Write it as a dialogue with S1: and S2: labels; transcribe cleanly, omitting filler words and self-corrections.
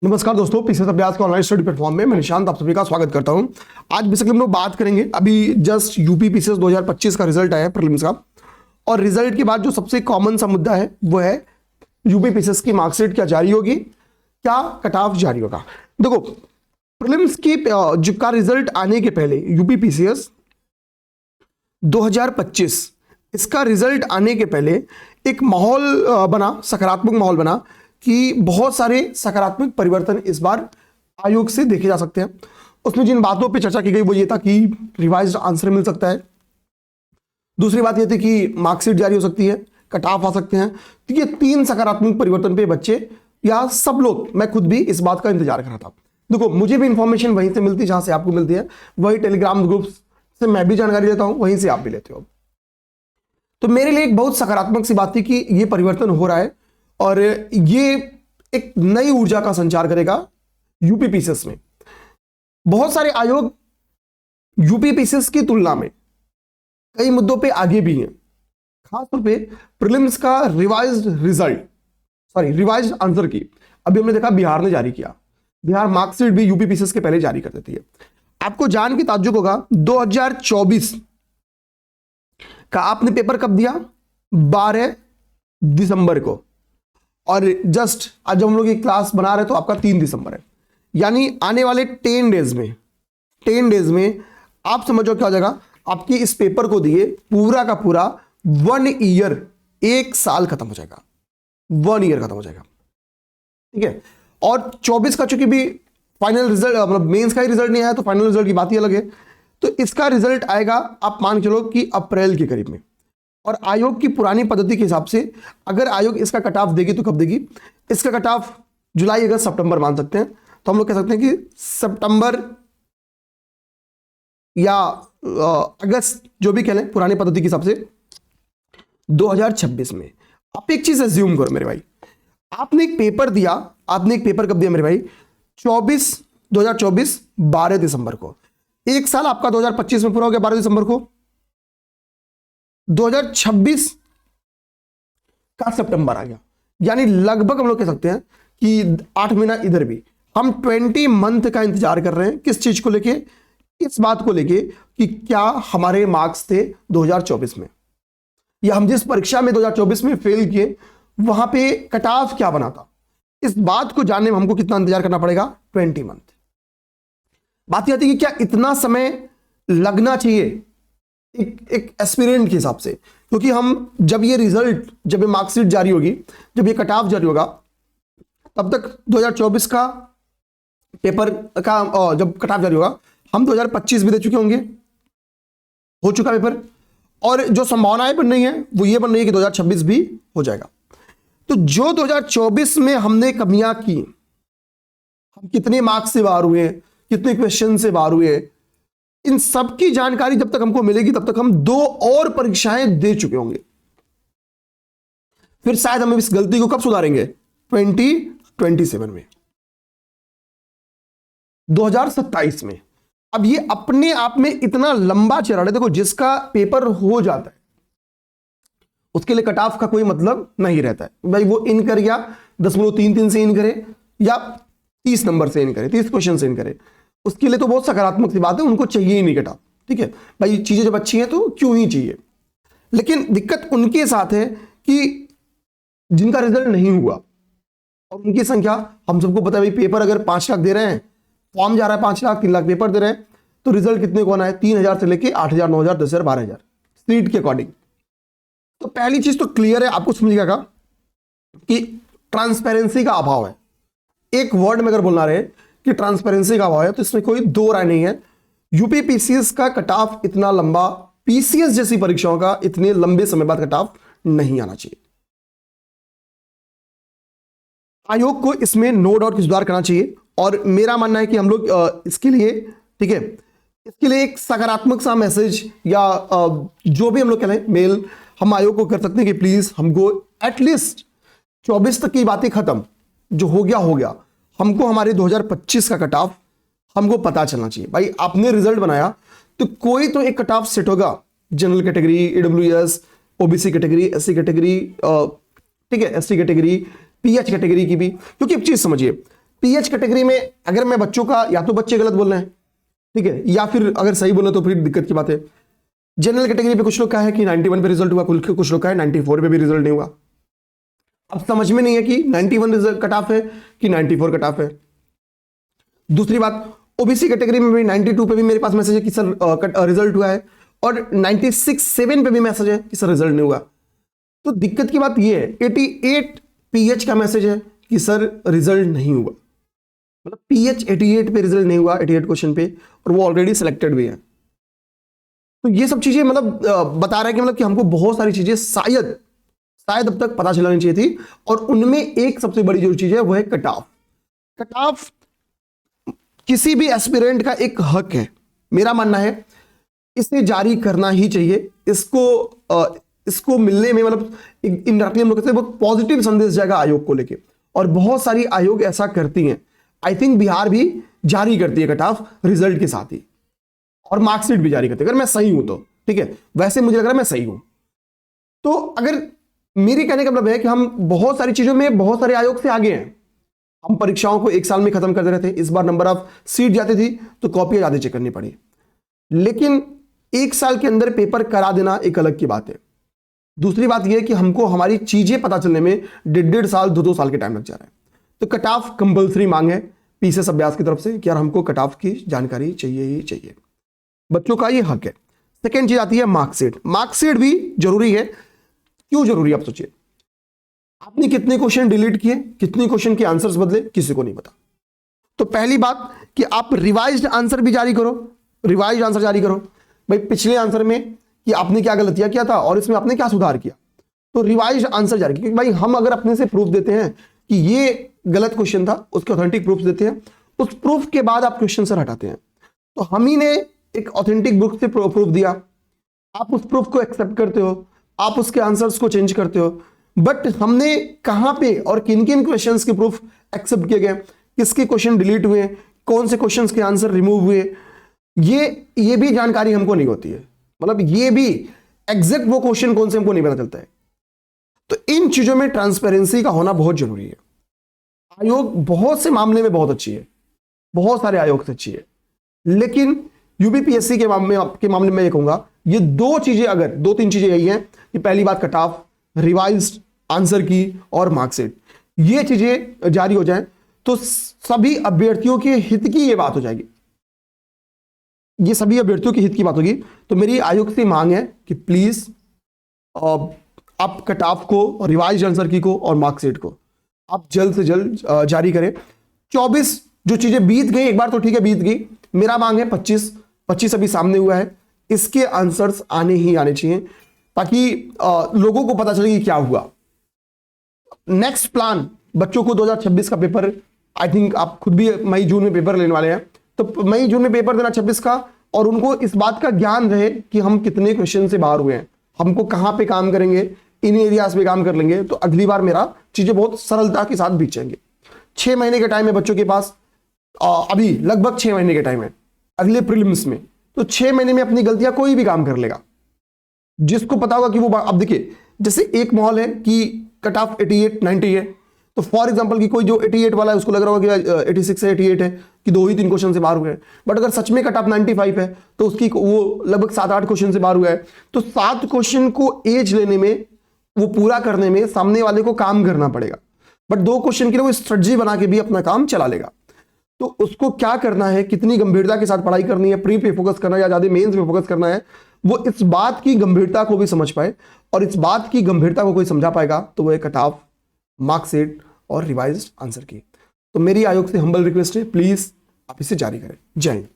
S1: नमस्कार दोस्तों, पीसीएस अभ्यास के ऑनलाइन स्टडी प्लेटफॉर्म में मैं निशांत आप सभी का स्वागत करता हूं। आज बेसिकली हम लोग बात करेंगे, अभी जस्ट यूपी पीसीएस 2025 का रिजल्ट आया है प्रीलिम्स का, और रिजल्ट के बाद जो सबसे कॉमन सा मुद्दा है वो है यूपी पीसीएस की मार्कशीट क्या जारी होगी, क्या कट ऑफ जारी होगा। देखो, प्रीलिम्स की जो का रिजल्ट आने के पहले यूपी पीसीएस 2025 इसका रिजल्ट आने के पहले एक माहौल बना, सकारात्मक माहौल बना कि बहुत सारे सकारात्मक परिवर्तन इस बार आयोग से देखे जा सकते हैं। उसमें जिन बातों पे चर्चा की गई वो ये था कि रिवाइज्ड आंसर मिल सकता है, दूसरी बात ये थी कि मार्कशीट जारी हो सकती है, कट ऑफ आ सकते हैं। तो ये तीन सकारात्मक परिवर्तन पे बच्चे या सब लोग, मैं खुद भी इस बात का इंतजार कर रहा था। देखो, मुझे भी इंफॉर्मेशन वहीं से मिलती है जहां से आपको मिलती है, वही टेलीग्राम ग्रुप से मैं भी जानकारी लेता हूं, वहीं से आप भी लेते हो। तो मेरे लिए एक बहुत सकारात्मक सी बात थी कि ये परिवर्तन हो रहा है और ये एक नई ऊर्जा का संचार करेगा यूपी पीसीएस में। बहुत सारे आयोग यूपी पीसीएस की तुलना में कई मुद्दों पे आगे भी हैं, खासतौर पे प्रीलिम्स का रिवाइज्ड आंसर की अभी हमने देखा बिहार ने जारी किया। बिहार मार्कशीट भी यूपी पीसीएस के पहले जारी कर देती है। आपको जान के ताज्जुब होगा, 2024 का आपने पेपर कब दिया? 12 दिसंबर को, और जस्ट आज जब हम लोग ये क्लास बना रहे तो आपका 3 दिसंबर है, यानी आने वाले 10 डेज में आप समझो क्या हो जाएगा। आपके इस पेपर को दिए पूरा का पूरा 1 ईयर, 1 साल खत्म हो जाएगा, 1 ईयर खत्म हो जाएगा, ठीक है। और 24 का चूंकि भी फाइनल रिजल्ट, मतलब मेंस का ही रिजल्ट नहीं आया तो फाइनल रिजल्ट की बात ही अलग है। तो इसका रिजल्ट आएगा, आप मान चलो कि अप्रैल के करीब में, और आयोग की पुरानी पद्धति के हिसाब से अगर आयोग इसका कट ऑफ देगी तो कब देगी? इसका कट ऑफ जुलाई, अगस्त, सितंबर मान सकते हैं। तो हम लोग कह सकते हैं कि सितंबर या अगस्त, जो भी कह लें, पुरानी पद्धति के हिसाब से 2026 में। आप एक चीज अज्यूम करो मेरे भाई, आपने एक पेपर दिया, आपने एक पेपर कब दिया मेरे भाई? 2024 12 दिसंबर को। 1 साल आपका 2025 में पूरा हो गया 12 दिसंबर को। 2026 का सितंबर आ गया, यानी लगभग हम लोग कह सकते हैं कि 8 महीना इधर भी। हम 20 मंथ का इंतजार कर रहे हैं। किस चीज को लेके? इस बात को लेके कि क्या हमारे मार्क्स थे 2024 में, या हम जिस परीक्षा में 2024 में फेल किए वहां पे कट ऑफ क्या बना था। इस बात को जानने में हमको कितना इंतजार करना पड़ेगा? 20 मंथ। बात यह आती है कि क्या इतना समय लगना चाहिए एक एस्पिरेंट के हिसाब से, क्योंकि हम जब ये रिजल्ट, जब ये मार्कशीट जारी होगी, जब ये कट ऑफ जारी होगा, तब तक 2024 का पेपर का जब कट ऑफ जारी होगा हम 2025 भी दे चुके होंगे, हो चुका पेपर, और जो संभावनाएं बन रही है वो ये बन रही है कि 2026 भी हो जाएगा। तो जो 2024 में हमने कमियां की, हम कितने मार्क्स से बाहर हुए, कितने क्वेश्चन से बाहर हुए, इन सब की जानकारी जब तक हमको मिलेगी तब तक हम 2 और परीक्षाएं दे चुके होंगे। फिर शायद हम इस गलती को कब सुधारेंगे? 2027 में, 2027 में। अब ये अपने आप में इतना लंबा चरण है। देखो, जिसका पेपर हो जाता है उसके लिए कट ऑफ का कोई मतलब नहीं रहता है भाई। वो इन कर गया 10.33 से इन करे या 30 नंबर से इन करे, 30 क्वेश्चन से इन करे, उसके लिए तो बहुत सकारात्मक सी बात है, उनको चाहिए ही नहीं कट ऑफ, ठीक है भाई। चीजें जब अच्छी हैं तो क्यों ही चाहिए। लेकिन दिक्कत उनके साथ है कि जिनका रिजल्ट नहीं हुआ, और उनकी संख्या हम सबको पता है भाई। पेपर अगर 5 लाख दे रहे हैं, फॉर्म जा रहा है 5 लाख, 3 लाख पेपर दे रहे हैं, तो रिजल्ट कितने को आना है? 3,000 से लेके 8,000, 9,000, 10,000, 12,000 सीट के अकॉर्डिंग। तो पहली चीज तो क्लियर है, आपको समझिएगा कि ट्रांसपेरेंसी का अभाव है। एक वर्ड में अगर बोलना रहे कि ट्रांसपेरेंसी का अभाव है, तो इसमें कोई 2 राय नहीं है। यूपी पीसीएस का कट ऑफ इतना लंबा, पीसीएस जैसी परीक्षाओं का इतने लंबे समय बाद कट ऑफ नहीं आना चाहिए। आयोग को इसमें नो डाउट सुधार करना चाहिए, और मेरा मानना है कि हम लोग इसके लिए, ठीक है, इसके लिए एक सकारात्मक सा मैसेज या जो भी हम लोग कह रहे हैं मेल हम आयोग को कर सकते हैं कि प्लीज हमको एटलीस्ट 24 तक की बातें खत्म, जो हो गया, हमको हमारे 2025 का कट ऑफ हमको पता चलना चाहिए भाई। आपने रिजल्ट बनाया तो कोई तो एक कट ऑफ सेट होगा, general category, EWS, OBC category, SC category, ठीक है, एसटी कैटेगरी, पीएच कैटेगरी की भी। क्योंकि एक चीज समझिए, पीएच कैटेगरी में अगर मैं बच्चों का, या तो बच्चे गलत बोल रहे हैं, ठीक है, या फिर अगर सही बोले तो फिर दिक्कत की बात है। जनरल कैटेगरी पे कुछ लोग का है कि 91 पे रिजल्ट हुआ, कुछ लोग का है 94 पे भी रिजल्ट नहीं हुआ। अब समझ में नहीं है कि 91 रिजल्ट कट ऑफ है कि 94 कट ऑफ है। दूसरी बात, ओबीसी कैटेगरी में भी 92 पे भी मेरे पास मैसेज है कि सर रिजल्ट हुआ है, और 96.7 पे भी मैसेज है कि सर रिजल्ट नहीं हुआ। तो दिक्कत की बात यह है 88 पीएच का मैसेज है कि सर रिजल्ट नहीं हुआ, मतलब पीएच 88 पे रिजल्ट नहीं हुआ, 88 क्वेश्चन पे, और वो ऑलरेडी सिलेक्टेड भी है। तो ये सब चीजें मतलब बता रहा है कि मतलब कि हमको बहुत सारी चीजें शायद अब तक पता चलानी चाहिए थी, और उनमें एक सबसे बड़ी जो चीज है वो है कट ऑफ। कट ऑफ किसी भी एस्पिरेंट का एक हक है, मेरा मानना है इसे जारी करना ही चाहिए। इसको मिलने में मतलब इंडायरेक्टली हम लोग कहते हैं बहुत पॉजिटिव संदेश जाएगा आयोग को लेके, और बहुत सारी आयोग ऐसा करती हैं। आई थिंक बिहार भी जारी करती है कट ऑफ रिजल्ट के साथ ही, और मार्कशीट भी जारी करती है, अगर मैं सही हूं तो, ठीक है, वैसे मुझे लग रहा है मैं सही हूं। तो अगर मेरे कहने का मतलब है कि हम बहुत सारी चीजों में बहुत सारे आयोग से आगे हैं। हम परीक्षाओं को एक साल में खत्म कर दे रहे थे, इस बार नंबर ऑफ सीट जाती थी तो कॉपियां ज्यादा चेक करनी पड़ी, लेकिन एक साल के अंदर पेपर करा देना एक अलग की बात है। दूसरी बात यह है कि हमको हमारी चीजें पता चलने में 1.5 साल 2 साल के टाइम लग जा रहा है। तो कट ऑफ कंपल्सरी मांग है पीसीएस अभ्यास की तरफ से कि यार हमको कट ऑफ की जानकारी चाहिए ही चाहिए, बच्चों का ये हक है। सेकेंड चीज आती है मार्कशीट। मार्कशीट भी जरूरी है। क्यों जरूरी है आप सोचिए, आपने कितने क्वेश्चन डिलीट किए, कितने क्वेश्चन के आंसर्स बदले, किसी को नहीं पता। तो पहली बात कि आप रिवाइज्ड आंसर भी जारी करो, रिवाइज्ड आंसर जारी करो भाई, पिछले आंसर में कि आपने क्या गलतियां किया था और इसमें आपने क्या सुधार किया, तो रिवाइज्ड आंसर जारी, क्योंकि भाई हम अगर अपने से प्रूफ देते हैं कि ये गलत क्वेश्चन था, उसके ऑथेंटिक प्रूफ देते हैं, उस प्रूफ के बाद आप क्वेश्चन सर हटाते हैं। तो हम ही ने एक ऑथेंटिक बुक से प्रूफ दिया, आप उस प्रूफ को एक्सेप्ट करते हो, आप उसके आंसर्स को चेंज करते हो, बट हमने कहां पे और किन किन क्वेश्चंस के प्रूफ एक्सेप्ट किए गए, किसके क्वेश्चन डिलीट हुए, कौन से क्वेश्चंस के आंसर रिमूव हुए, ये भी जानकारी हमको नहीं होती है। मतलब ये भी एग्जैक्ट वो क्वेश्चन कौन से हमको नहीं पता चलता है। तो इन चीजों में ट्रांसपेरेंसी का होना बहुत जरूरी है। आयोग बहुत से मामले में बहुत अच्छी है, बहुत सारे आयोग से अच्छी है, लेकिन यूपीपीएससी के मामले में ये कहूंगा, ये 2 चीजें, अगर 2-3 चीजें यही हैं कि पहली बात कट ऑफ, रिवाइज्ड आंसर की और मार्कशीट, ये चीजें जारी हो जाएं तो सभी अभ्यर्थियों के हित की ये बात हो जाएगी, ये सभी अभ्यर्थियों के हित की बात होगी। तो मेरी आयोग से मांग है कि प्लीज आप कट ऑफ को, रिवाइज्ड आंसर की को और मार्कशीट को आप जल्द से जल्द जारी करें। 24 जो चीजें बीत गई, एक बार तो ठीक है बीत गई, मेरा मांग है 25 अभी सामने हुआ है, इसके आंसर्स आने ही आने चाहिए, ताकि लोगों को पता चले कि क्या हुआ। नेक्स्ट प्लान बच्चों को 2026 का पेपर, आई थिंक आप खुद भी मई जून में पेपर लेने वाले हैं, तो मई जून में पेपर देना 26 का, और उनको इस बात का ज्ञान रहे कि हम कितने क्वेश्चन से बाहर हुए हैं, हमको कहां पे काम करेंगे, इन एरियाज पे काम कर लेंगे, तो अगली बार मेरा चीजें बहुत सरलता के साथ बीतेंगे। 6 महीने का टाइम है बच्चों के पास, अभी लगभग 6 महीने का टाइम है अगले प्रीलिम्स में, तो 6 महीने में अपनी गलतियां कोई भी काम कर लेगा, जिसको पता होगा कि वो, अब देखिए जैसे एक माहौल है कि कट ऑफ 88-90 है, तो फॉर एग्जांपल कि कोई जो 88 वाला है उसको लग रहा होगा कि 86 है, 88 है, कि 2 ही 3 क्वेश्चन से बाहर हुए, बट अगर सच में कट ऑफ 95 है तो उसकी वो लगभग 7-8 क्वेश्चन से बाहर हुआ है। तो 7 क्वेश्चन को एज लेने में, वो पूरा करने में सामने वाले को काम करना पड़ेगा, बट 2 क्वेश्चन के लिए वो स्ट्रेटजी बना के भी अपना काम चला लेगा। तो उसको क्या करना है, कितनी गंभीरता के साथ पढ़ाई करनी है, प्री पे फोकस करना है या ज्यादा मेंस पे फोकस करना है, वो इस बात की गंभीरता को भी समझ पाए, और इस बात की गंभीरता को कोई समझा पाएगा तो वो कट ऑफ, मार्कशीट और रिवाइज्ड आंसर की। तो मेरी आयोग से हम्बल रिक्वेस्ट है, प्लीज आप इसे जारी करें। जय हिंद।